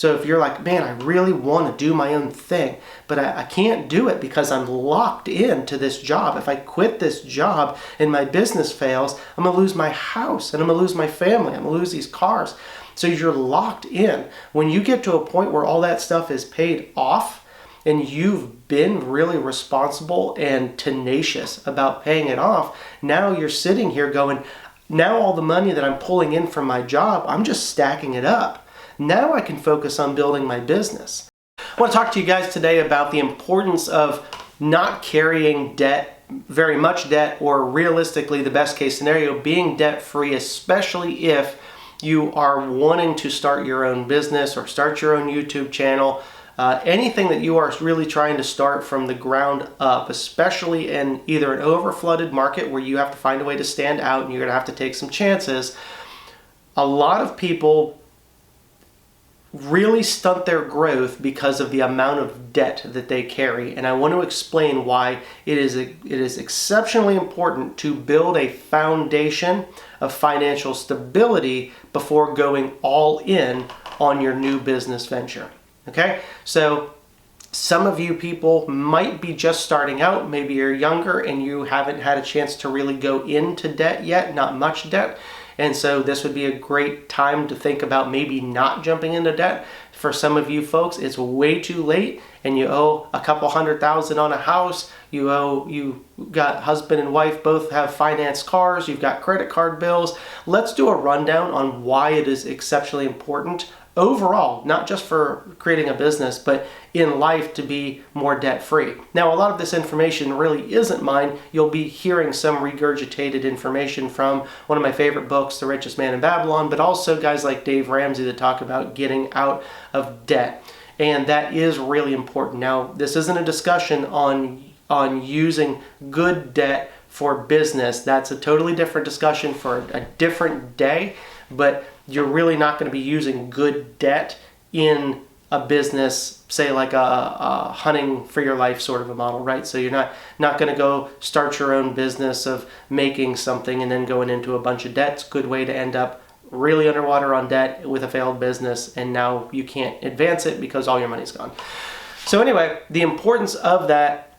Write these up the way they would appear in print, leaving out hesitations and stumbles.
So if you're like, man, I really want to do my own thing, but I can't do it because I'm locked into this job. If I quit this job and my business fails, I'm going to lose my house and I'm going to lose my family. I'm going to lose these cars. So you're locked in. When you get to a point where all that stuff is paid off and you've been really responsible and tenacious about paying it off, now you're sitting here going, now all the money that I'm pulling in from my job, I'm just stacking it up. Now I can focus on building my business. I want to talk to you guys today about the importance of not carrying debt, very much debt, or realistically the best case scenario, being debt free, especially if you are wanting to start your own business or start your own YouTube channel. Anything that you are really trying to start from the ground up, especially in either an overflooded market where you have to find a way to stand out and you're going to have to take some chances. A lot of people really stunt their growth because of the amount of debt that they carry. And I want to explain why it is exceptionally important to build a foundation of financial stability before going all in on your new business venture. Okay? So some of you people might be just starting out. Maybe you're younger and you haven't had a chance to really go into debt yet, not much debt. And so this would be a great time to think about maybe not jumping into debt. For some of you folks, it's way too late and you owe a couple $100,000 on a house. You got husband and wife both have financed cars. You've got credit card bills. Let's do a rundown on why it is exceptionally important overall, not just for creating a business, but in life to be more debt-free. Now, a lot of this information really isn't mine. You'll be hearing some regurgitated information from one of my favorite books, The Richest Man in Babylon, but also guys like Dave Ramsey that talk about getting out of debt. And that is really important. Now, this isn't a discussion on using good debt for business. That's a totally different discussion for a different day, but you're really not going to be using good debt in a business, say like a hunting for your life sort of a model, right? So you're not going to go start your own business of making something and then going into a bunch of debt. It's a good way to end up really underwater on debt with a failed business, and now you can't advance it because all your money's gone. So anyway, the importance of that,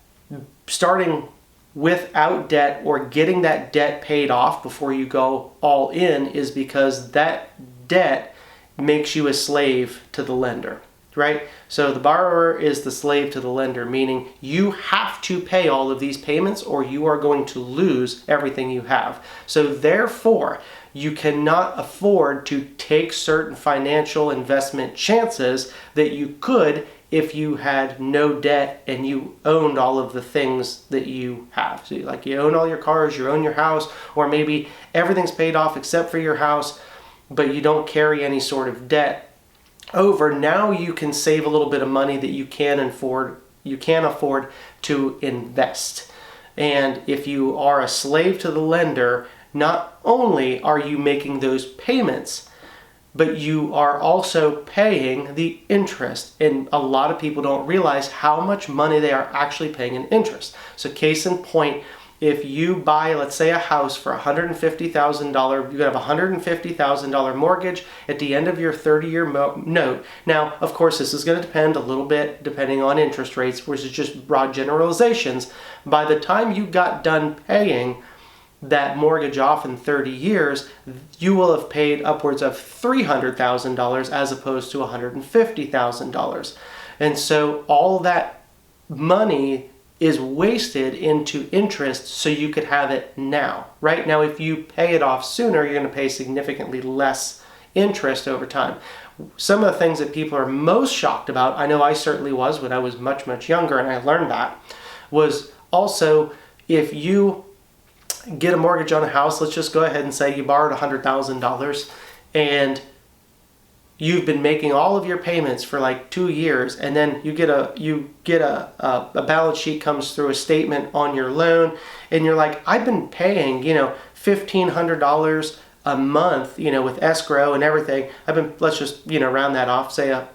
starting without debt or getting that debt paid off before you go all in, is because that debt makes you a slave to the lender, right? So the borrower is the slave to the lender, meaning you have to pay all of these payments or you are going to lose everything you have. So therefore, you cannot afford to take certain financial investment chances that you could if you had no debt and you owned all of the things that you have. So like you own all your cars, you own your house, or maybe everything's paid off except for your house, but you don't carry any sort of debt over. Now you can save a little bit of money that you can afford to invest. And if you are a slave to the lender, not only are you making those payments, but you are also paying the interest. And a lot of people don't realize how much money they are actually paying in interest. So case in point, if you buy, let's say, a house for $150,000, you have a $150,000 mortgage at the end of your 30-year note. Now, of course, this is going to depend a little bit depending on interest rates, which is just broad generalizations. By the time you got done paying that mortgage off in 30 years, you will have paid upwards of $300,000 as opposed to $150,000. And so all that money is wasted into interest so you could have it now. Right now, if you pay it off sooner, you're going to pay significantly less interest over time. Some of the things that people are most shocked about, I know I certainly was when I was much, much younger and I learned that, was also if you get a mortgage on a house, let's just go ahead and say you borrowed $100,000 and you've been making all of your payments for like 2 years, and then you get a balance sheet comes through, a statement on your loan, and you're like, I've been paying, $1,500 a month, with escrow and everything. Let's just, round that off, say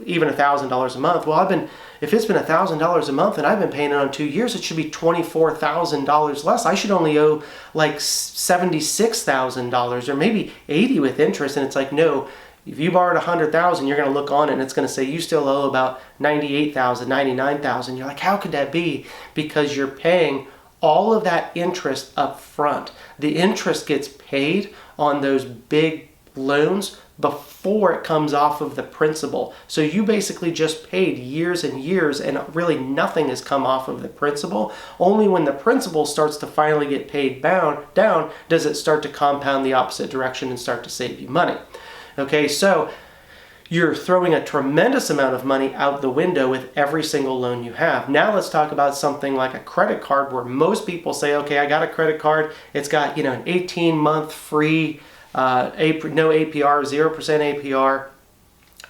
even $1,000 a month. Well, if it's been $1,000 a month and I've been paying it on 2 years, it should be $24,000 less. I should only owe like $76,000 or maybe $80 with interest. And it's like, no, If you borrowed 100,000, you're going to look on it and it's going to say you still owe about 98,000, 99,000. You're like, how could that be? Because you're paying all of that interest up front. The interest gets paid on those big loans before it comes off of the principal. So you basically just paid years and years and really nothing has come off of the principal. Only when the principal starts to finally get paid down does it start to compound the opposite direction and start to save you money. Okay, so you're throwing a tremendous amount of money out the window with every single loan you have. Now let's talk about something like a credit card, where most people say, okay, I got a credit card. It's got, an 18-month free, no APR, 0% APR.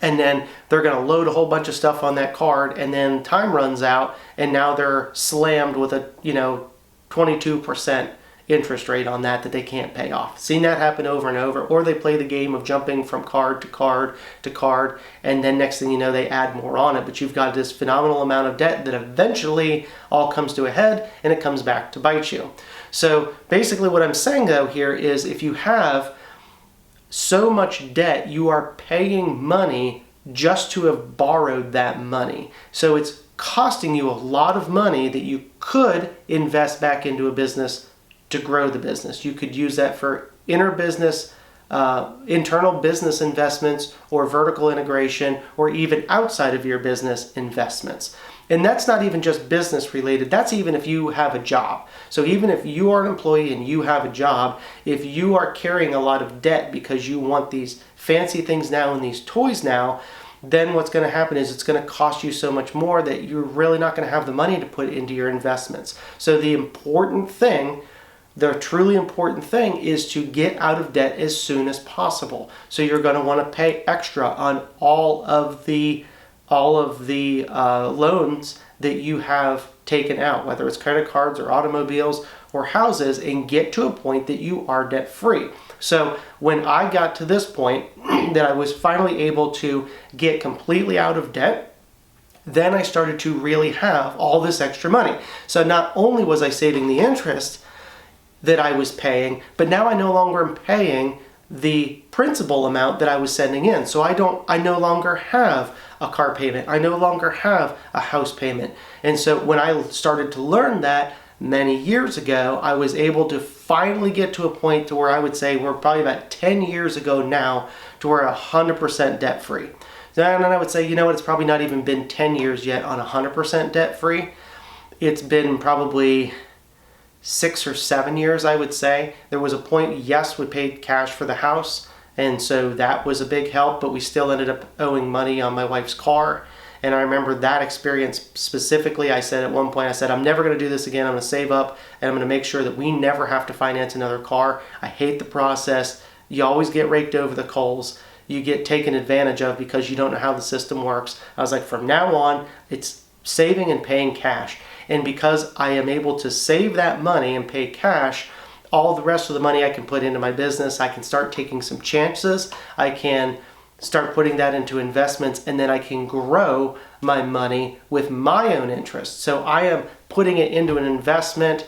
And then they're going to load a whole bunch of stuff on that card, and then time runs out, and now they're slammed with a, 22% interest rate on that they can't pay off. Seen that happen over and over. Or they play the game of jumping from card to card to card, and then next thing you know, they add more on it. But you've got this phenomenal amount of debt that eventually all comes to a head, and it comes back to bite you. So basically what I'm saying though here is, if you have so much debt, you are paying money just to have borrowed that money. So it's costing you a lot of money that you could invest back into a business to grow the business. You could use that for internal business investments, or vertical integration, or even outside of your business investments. And that's not even just business related. That's even if you have a job. So even if you are an employee and you have a job, if you are carrying a lot of debt because you want these fancy things now and these toys now, then what's going to happen is it's going to cost you so much more that you're really not going to have the money to put into your investments. So the truly important thing is to get out of debt as soon as possible. So you're going to want to pay extra on all of the loans that you have taken out, whether it's credit cards or automobiles or houses, and get to a point that you are debt free. So when I got to this point that I was finally able to get completely out of debt, then I started to really have all this extra money. So not only was I saving the interest that I was paying, but now I no longer am paying the principal amount that I was sending in. So I no longer have a car payment. I no longer have a house payment. And so when I started to learn that many years ago, I was able to finally get to a point to where I would say we're probably about 10 years ago now, to where 100% debt free. Then I would say, it's probably not even been 10 years yet on 100% debt free. It's been probably 6 or 7 years, I would say. There was a point, yes, we paid cash for the house, and so that was a big help, but we still ended up owing money on my wife's car. And I remember that experience specifically. I said at one point, I'm never going to do this again. I'm going to save up, and I'm going to make sure that we never have to finance another car. I hate the process. You always get raked over the coals. You get taken advantage of because you don't know how the system works. I was like, from now on, it's saving and paying cash. And because I am able to save that money and pay cash, all the rest of the money I can put into my business. I can start taking some chances. I can start putting that into investments, and then I can grow my money with my own interest. So I am putting it into an investment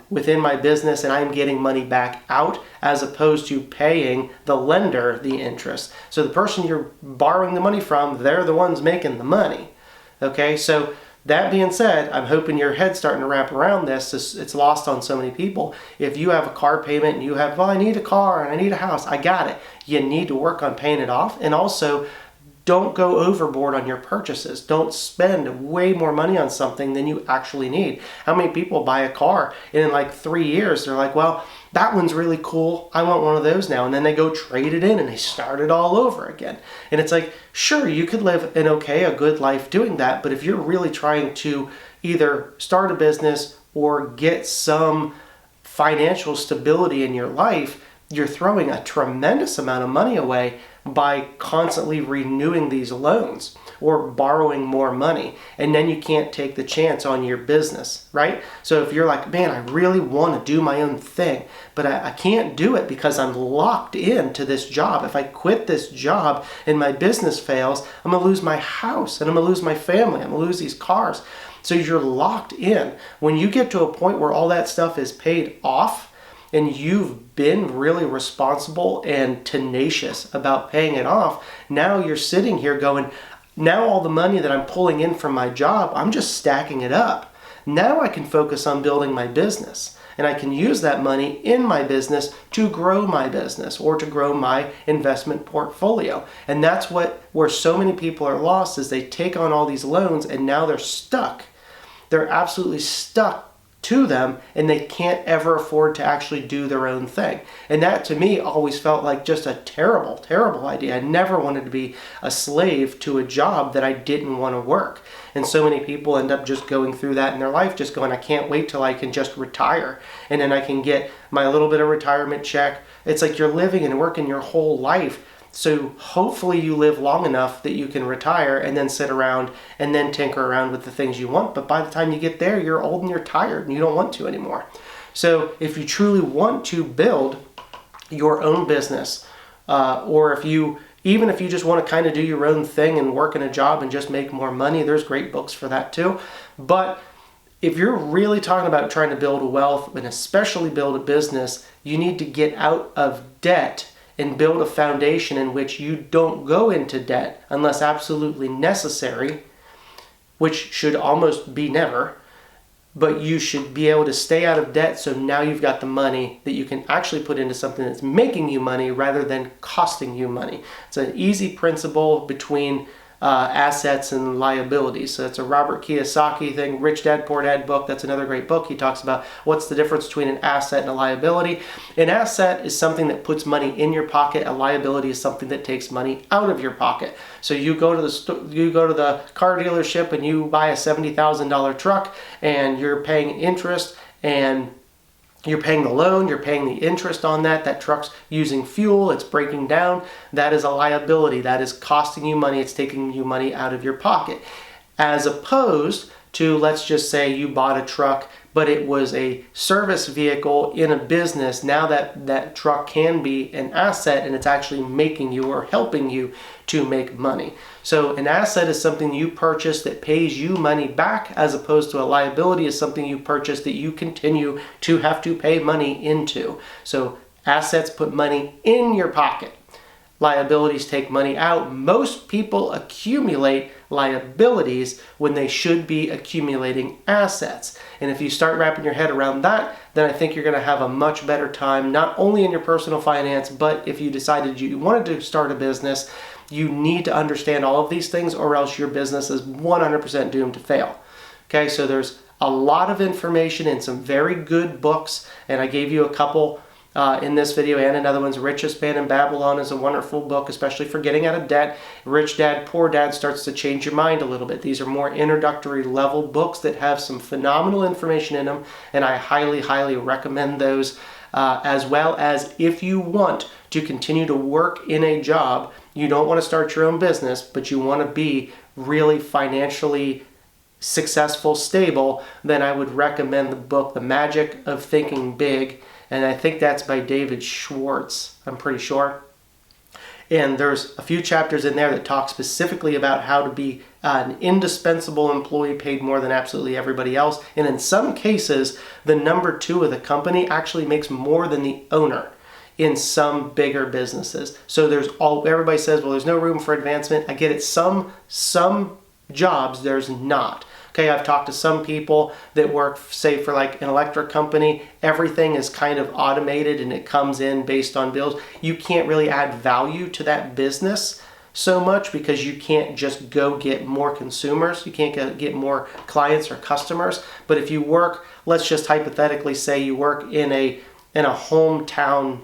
within my business, and I'm getting money back out, as opposed to paying the lender the interest. So the person you're borrowing the money from, they're the ones making the money. Okay, so that being said, I'm hoping your head's starting to wrap around this. It's lost on so many people. If you have a car payment and you have, I need a car and I need a house, I got it. You need to work on paying it off. And also, don't go overboard on your purchases. Don't spend way more money on something than you actually need. How many people buy a car and in like 3 years, they're like, well, that one's really cool. I want one of those now. And then they go trade it in and they start it all over again. And it's like, sure, you could live a good life doing that. But if you're really trying to either start a business or get some financial stability in your life, you're throwing a tremendous amount of money away by constantly renewing these loans or borrowing more money. And then you can't take the chance on your business, right? So if you're like, man, I really want to do my own thing, but I can't do it because I'm locked into this job. If I quit this job and my business fails, I'm going to lose my house and I'm going to lose my family. I'm going to lose these cars. So you're locked in. When you get to a point where all that stuff is paid off, and you've been really responsible and tenacious about paying it off, now you're sitting here going, now all the money that I'm pulling in from my job, I'm just stacking it up. Now I can focus on building my business, and I can use that money in my business to grow my business or to grow my investment portfolio. And that's where so many people are lost, is they take on all these loans and now they're stuck. They're absolutely stuck to them, and they can't ever afford to actually do their own thing. And that to me always felt like just a terrible, terrible idea. I never wanted to be a slave to a job that I didn't want to work. And so many people end up just going through that in their life, just going, I can't wait till I can just retire, and then I can get my little bit of retirement check. It's like you're living and working your whole life. So hopefully you live long enough that you can retire and then sit around and then tinker around with the things you want. But by the time you get there, you're old and you're tired and you don't want to anymore. So if you truly want to build your own business, or even if you just want to kind of do your own thing and work in a job and just make more money, there's great books for that too. But if you're really talking about trying to build a wealth and especially build a business, you need to get out of debt and build a foundation in which you don't go into debt unless absolutely necessary, which should almost be never, but you should be able to stay out of debt, so now you've got the money that you can actually put into something that's making you money rather than costing you money. It's an easy principle between assets and liabilities. So it's a Robert Kiyosaki thing, Rich Dad, Poor Dad book. That's another great book. He talks about what's the difference between an asset and a liability. An asset is something that puts money in your pocket. A liability is something that takes money out of your pocket. So you go to the car dealership and you buy a $70,000 truck, and you're paying interest, and you're paying the loan, you're paying the interest on that. That truck's using fuel, it's breaking down. That is a liability. That is costing you money. It's taking you money out of your pocket. As opposed to, let's just say you bought a truck, but it was a service vehicle in a business. Now that truck can be an asset, and it's actually making you or helping you to make money. So an asset is something you purchase that pays you money back, as opposed to a liability is something you purchase that you continue to have to pay money into. So assets put money in your pocket. Liabilities take money out. Most people accumulate liabilities when they should be accumulating assets. And if you start wrapping your head around that, then I think you're going to have a much better time, not only in your personal finance, but if you decided you wanted to start a business, you need to understand all of these things, or else your business is 100% doomed to fail. Okay, so there's a lot of information in some very good books, and I gave you a couple in this video and another one's Richest Man in Babylon is a wonderful book, especially for getting out of debt. Rich Dad, Poor Dad starts to change your mind a little bit. These are more introductory level books that have some phenomenal information in them, and I highly, highly recommend those. As well as if you want to continue to work in a job, you don't want to start your own business, but you want to be really financially successful, stable, then I would recommend the book, The Magic of Thinking Big. And I think that's by David Schwartz, I'm pretty sure. And there's a few chapters in there that talk specifically about how to be an indispensable employee paid more than absolutely everybody else. And in some cases, the number two of the company actually makes more than the owner in some bigger businesses. So everybody says, well, there's no room for advancement. I get it. Some jobs there's not. Okay, I've talked to some people that work, say, for like an electric company. Everything is kind of automated and it comes in based on bills. You can't really add value to that business so much because you can't just go get more consumers. You can't get more clients or customers. But if you work, let's just hypothetically say you work in a hometown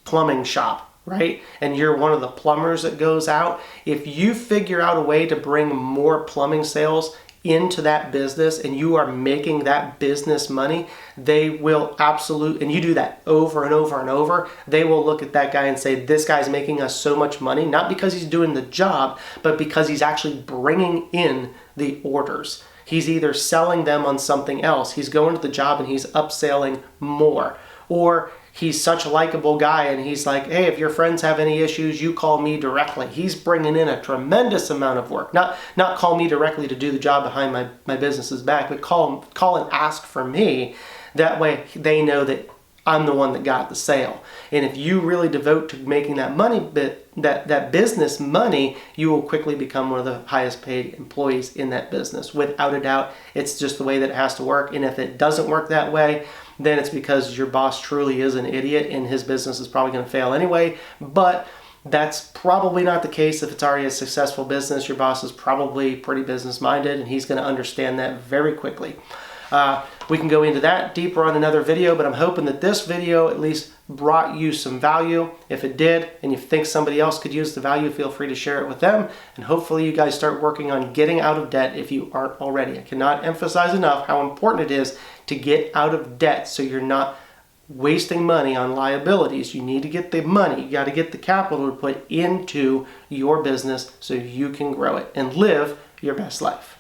plumbing shop, right? And you're one of the plumbers that goes out. If you figure out a way to bring more plumbing sales into that business and you are making that business money, they will and you do that over and over and over, they will look at that guy and say, this guy's making us so much money, not because he's doing the job, but because he's actually bringing in the orders. He's either selling them on something else, he's going to the job and he's upselling more, or he's such a likable guy and he's like, hey, if your friends have any issues, you call me directly. He's bringing in a tremendous amount of work. Not call me directly to do the job behind my business's back, but call and ask for me. That way they know that I'm the one that got the sale. And if you really devote to making that money that business money, you will quickly become one of the highest paid employees in that business. Without a doubt, it's just the way that it has to work. And if it doesn't work that way, then it's because your boss truly is an idiot and his business is probably going to fail anyway. But that's probably not the case if it's already a successful business. Your boss is probably pretty business minded and he's going to understand that very quickly. We can go into that deeper on another video, but I'm hoping that this video at least brought you some value. If it did, and you think somebody else could use the value, feel free to share it with them. And hopefully you guys start working on getting out of debt if you aren't already. I cannot emphasize enough how important it is to get out of debt so you're not wasting money on liabilities. You need to get the money. You got to get the capital to put into your business so you can grow it and live your best life.